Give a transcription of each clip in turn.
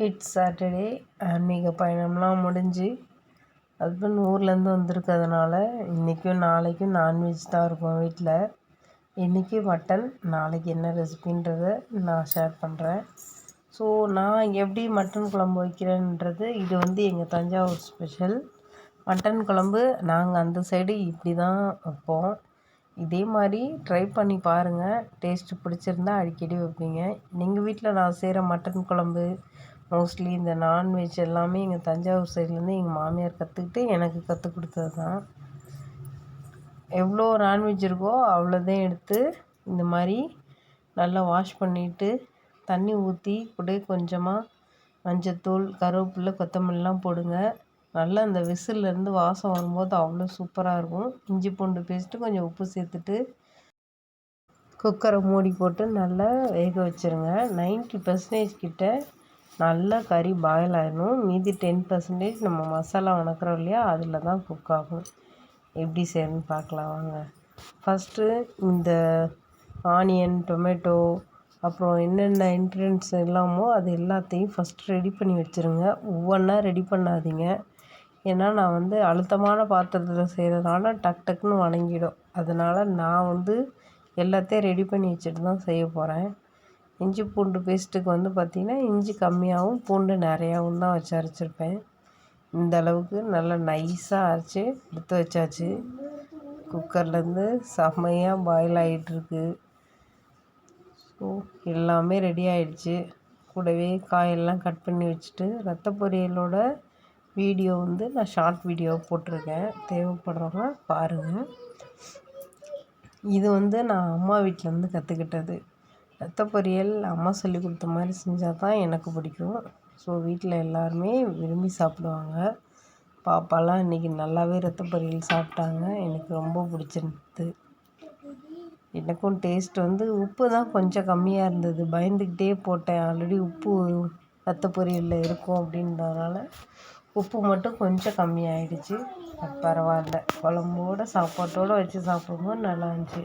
It's Saturday. ஆன்மீக பயணம்லாம் முடிஞ்சு husband ஊர்லேருந்து வந்திருக்கிறதுனால இன்றைக்கும் நாளைக்கும் நான்வெஜ் தான் இருக்கும் வீட்டில். இன்றைக்கி மட்டன், நாளைக்கு என்ன ரெசிபின்றதை நான் ஷேர் பண்ணுறேன். ஸோ நான் எப்படி மட்டன் குழம்பு வைக்கிறேன்றது இது எங்கள் தஞ்சாவூர் ஸ்பெஷல். மட்டன் குழம்பு நாங்கள் அந்த சைடு இப்படி தான் வைப்போம். இதே மாதிரி ட்ரை பண்ணி பாருங்கள். டேஸ்ட்டு பிடிச்சிருந்தா அடிக்கடி வைப்பீங்க. எங்கள் வீட்டில் நான் செய்கிற மட்டன் குழம்பு மோஸ்ட்லி இந்த நான்வெஜ் எல்லாமே எங்கள் தஞ்சாவூர் சைட்லேருந்து எங்கள் மாமியார் கற்றுக்கிட்டு எனக்கு கற்றுக் கொடுத்தது தான். எவ்வளோ நான்வெஜ் இருக்கோ அவ்வளோதான் எடுத்து இந்த மாதிரி நல்லா வாஷ் பண்ணிவிட்டு தண்ணி ஊற்றி கூட கொஞ்சமாக மஞ்சத்தூள், கருவேப்பிலை, கொத்தமல்லிலாம் போடுங்க. நல்லா அந்த விசில்லேருந்து வாசம் வரும்போது அவ்வளோ சூப்பராக இருக்கும். இஞ்சி பூண்டு பேஸ்ட்டு, கொஞ்சம் உப்பு சேர்த்துட்டு குக்கரை மூடி போட்டு நல்லா வேக வச்சுருங்க. 90% கிட்ட நல்லா கறி பாயில் ஆகிடணும். மீதி 10% நம்ம மசாலா வணக்கிறோம் இல்லையா, அதில் தான் குக் ஆகும். எப்படி செய்யணும்னு பார்க்கலாம் வாங்க. ஃபஸ்ட்டு இந்த ஆனியன், டொமேட்டோ, அப்புறம் என்னென்ன இன்க்ரீடியன்ட்ஸ் எல்லாமோ அது எல்லாத்தையும் ஃபஸ்ட்டு ரெடி பண்ணி வச்சுருங்க. ஒவ்வொன்றா ரெடி பண்ணாதீங்க. ஏன்னா நான் அழுத்தமான பாத்திரத்தில் செய்கிறதுனால டக்குன்னு வணங்கிடும். அதனால் நான் எல்லாத்தையும் ரெடி பண்ணி வச்சுட்டு தான் செய்ய போகிறேன். இஞ்சி பூண்டு பேஸ்ட்டுக்கு பார்த்திங்கன்னா இஞ்சி கம்மியாகவும் பூண்டு நிறையாவும் தான் வச்சு அரைச்சிருப்பேன். இந்த அளவுக்கு நல்லா நைஸாக அரைச்சி எடுத்து வச்சாச்சு. குக்கர்லேருந்து செம்மையாக பாயில் ஆகிட்டுருக்கு. ஸோ எல்லாமே ரெடி ஆகிடுச்சு. கூடவே காயெல்லாம் கட் பண்ணி வச்சுட்டு ரத்த பொரியலோட வீடியோ நான் ஷார்ட் வீடியோ போட்டிருக்கேன். தேவைப்படுறவங்க பாருங்கள். இது நான் அம்மா வீட்டிலேருந்து கற்றுக்கிட்டது. ரத்த பொரியல் அம்மா சொல்லி கொடுத்த மாதிரி செஞ்சால் தான் எனக்கு பிடிக்கும். ஸோ வீட்டில் எல்லாருமே விரும்பி சாப்பிடுவாங்க. பாப்பாலாம் இன்றைக்கி நல்லாவே ரத்த பொரியல் சாப்பிட்டாங்க. எனக்கு ரொம்ப பிடிச்சிருந்தது. எனக்கும் டேஸ்ட் உப்பு தான் கொஞ்சம் கம்மியாக இருந்தது. பயந்துக்கிட்டே போட்டேன். ஆல்ரெடி உப்பு ரத்த பொரியலில் இருக்கும் அப்படின்றதுனால உப்பு மட்டும் கொஞ்சம் கம்மியாயிடுச்சு. பரவாயில்ல. குழம்போட சாப்பாட்டோடு வச்சு சாப்பிடும்போது நல்லா இருந்துச்சு.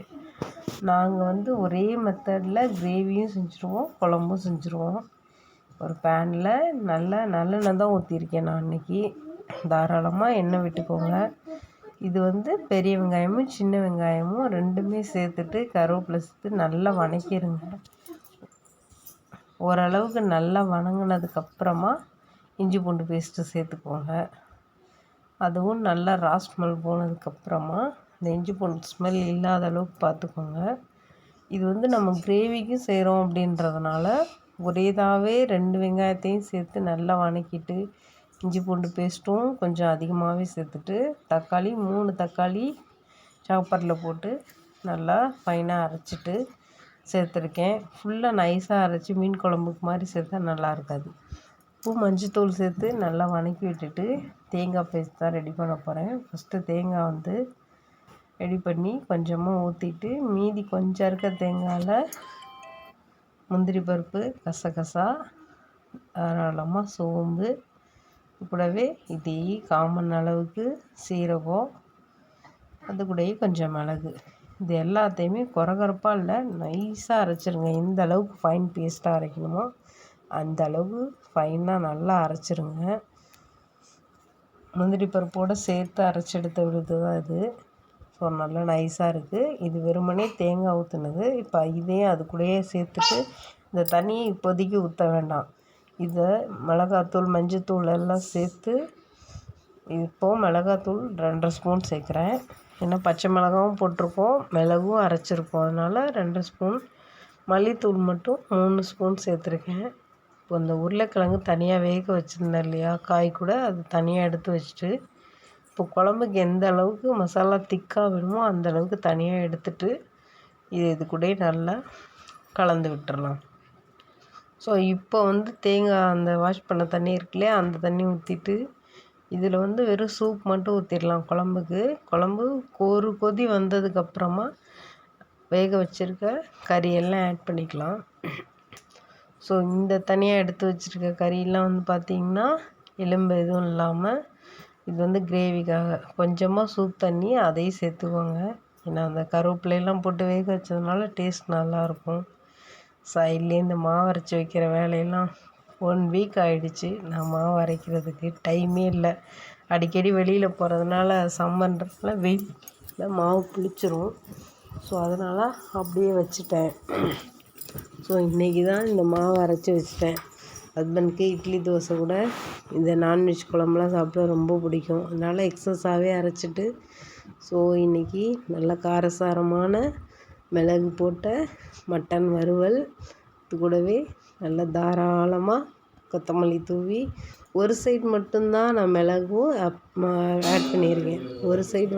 நாங்கள் ஒரே மெத்தடில் கிரேவியும் செஞ்சுருவோம், குழம்பும் செஞ்சுருவோம். ஒரு பேனில் நல்லெண்ணெய் தான் ஊற்றிருக்கேன் நான் இன்றைக்கி. தாராளமாக எண்ணெய் விட்டுக்கோங்க. இது பெரிய வெங்காயமும் சின்ன வெங்காயமும் ரெண்டுமே சேர்த்துட்டு கருவேப்பிலை சேர்த்து நல்லா வணக்கிடுங்க. ஓரளவுக்கு நல்லா வணங்கினதுக்கப்புறமா இஞ்சி பூண்டு பேஸ்ட்டு சேர்த்துக்கோங்க. அதுவும் நல்லா ஸ்மெல் போனதுக்கப்புறமா இந்த இஞ்சி பூண்டு ஸ்மெல் இல்லாத அளவுக்கு பார்த்துக்கோங்க. இது நம்ம கிரேவிக்கும் செய்கிறோம் அப்படின்றதுனால ஒரேதாகவே 2 வெங்காயத்தையும் சேர்த்து நல்லா வணக்கிட்டு இஞ்சி பூண்டு பேஸ்ட்டும் கொஞ்சம் அதிகமாகவே சேர்த்துட்டு 3 தக்காளி சாப்பரில் போட்டு நல்லா ஃபைனாக அரைச்சிட்டு சேர்த்துருக்கேன். ஃபுல்லாக நைஸாக அரைச்சி மீன் குழம்புக்கு மாதிரி சேர்த்தா நல்லா இருக்காது. உப்பு, மஞ்சத்தூள் சேர்த்து நல்லா வணக்கி விட்டுட்டு தேங்காய் பேஸ்ட் தான் ரெடி பண்ண போகிறேன். ஃபஸ்ட்டு தேங்காய் ரெடி பண்ணி கொஞ்சமாக ஊற்றிட்டு மீதி கொஞ்சம் இருக்க தேங்காயில் முந்திரி பருப்பு, கசகசா, தாராளமாக சோம்பு, கூடவே இதே காமன் அளவுக்கு சீரகம், அது கூடவே கொஞ்சம் மிளகு, இது எல்லாத்தையுமே கொரகொரப்பாக இல்லை நைஸாக அரைச்சிருங்க. எந்த அளவுக்கு ஃபைன் பேஸ்ட்டாக அரைக்கணுமோ அந்த அளவு ஃபைனாக நல்லா அரைச்சிருங்க. முந்திரி பருப்போடு சேர்த்து அரைச்சி எடுத்த விழுது தான் இது. ஸோ நல்லா நைஸாக இருக்குது. இது வெறுமனே தேங்காய் ஊற்றுனது. இப்போ இதையும் அது கூடயே சேர்த்துட்டு இந்த தண்ணியை இப்போதைக்கு ஊற்ற வேண்டாம். இதை மிளகாத்தூள், மஞ்சத்தூள் எல்லாம் சேர்த்து இப்போது மிளகாத்தூள் 2.5 ஸ்பூன் சேர்க்குறேன். ஏன்னா பச்சை மிளகாவும் போட்டிருக்கோம், மிளகும் அரைச்சிருக்கோம். அதனால் 2 ஸ்பூன். மல்லித்தூள் மட்டும் 3 ஸ்பூன் சேர்த்துருக்கேன். இப்போ இந்த உருளைக்கிழங்கு தனியாக வேக வச்சுருந்தேன் இல்லையா, காய் கூட அது தனியாக எடுத்து வச்சுட்டு இப்போ குழம்புக்கு எந்த அளவுக்கு மசாலா திக்காக வேணுமோ அந்த அளவுக்கு தனியாக எடுத்துட்டு இது கூட நல்லா கலந்து விட்டுறலாம். ஸோ இப்போ தேங்காய் அந்த வாஷ் பண்ண தண்ணி இருக்கு இல்லையா, அந்த தண்ணி ஊற்றிட்டு இதில் வெறும் சூப் மட்டும் ஊற்றிடலாம் குழம்புக்கு. குழம்பு ஒரு கொதி வந்ததுக்கப்புறமா வேக வச்சுருக்க கறியெல்லாம் ஆட் பண்ணிக்கலாம். ஸோ இந்த தனியாக எடுத்து வச்சுருக்க கறியெல்லாம் பார்த்திங்கன்னா எலும்பு எதுவும் இல்லாமல் இது கிரேவிக்காக கொஞ்சமாக சூப் தண்ணி அதையும் சேர்த்துக்கோங்க. ஏன்னா அந்த கருவேப்பிலையெல்லாம் போட்டு வேக வச்சதுனால டேஸ்ட் நல்லாயிருக்கும். சைட்லேயே இந்த மாவு அரைச்சி வைக்கிற வேலையெல்லாம் 1 வீக் ஆகிடுச்சு நான் மாவு அரைக்கிறதுக்கு. டைமே இல்லை. அடிக்கடி வெளியில் போகிறதுனால சம்மன்றதுனால வெயிலில் மாவு புளிச்சிரும். ஸோ அதனால் அப்படியே வச்சுட்டேன். ஸோ இன்றைக்கி தான் இந்த மாவு அரைச்சி வச்சுட்டேன். ஹஸ்பண்டுக்கு இட்லி தோசை கூட இந்த நான்வெஜ் குழம்புலாம் சாப்பிட ரொம்ப பிடிக்கும். அதனால் எக்ஸஸாகவே அரைச்சிட்டு ஸோ இன்றைக்கி நல்ல காரசாரமான மிளகு போட்ட மட்டன் வறுவல், இது கூடவே நல்ல தாராளமாக கொத்தமல்லி தூவி, ஒரு சைடு மட்டும்தான் நான் மிளகும் ஆட் பண்ணியிருக்கேன். ஒரு சைடு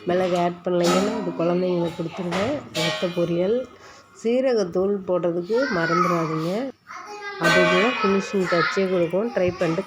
மிளகு ஆட் பண்ணல, ஏன்னா அது குழந்தைங்களுக்கு கொடுத்துருவேன். ரத்த பொரியல். சீரகத்தூள் போடுறதுக்கு மறந்துடாதீங்க. அதுதான் ஃபினிஷிங் டச்சே கொடுக்கும். ட்ரை பண்ணிட்டு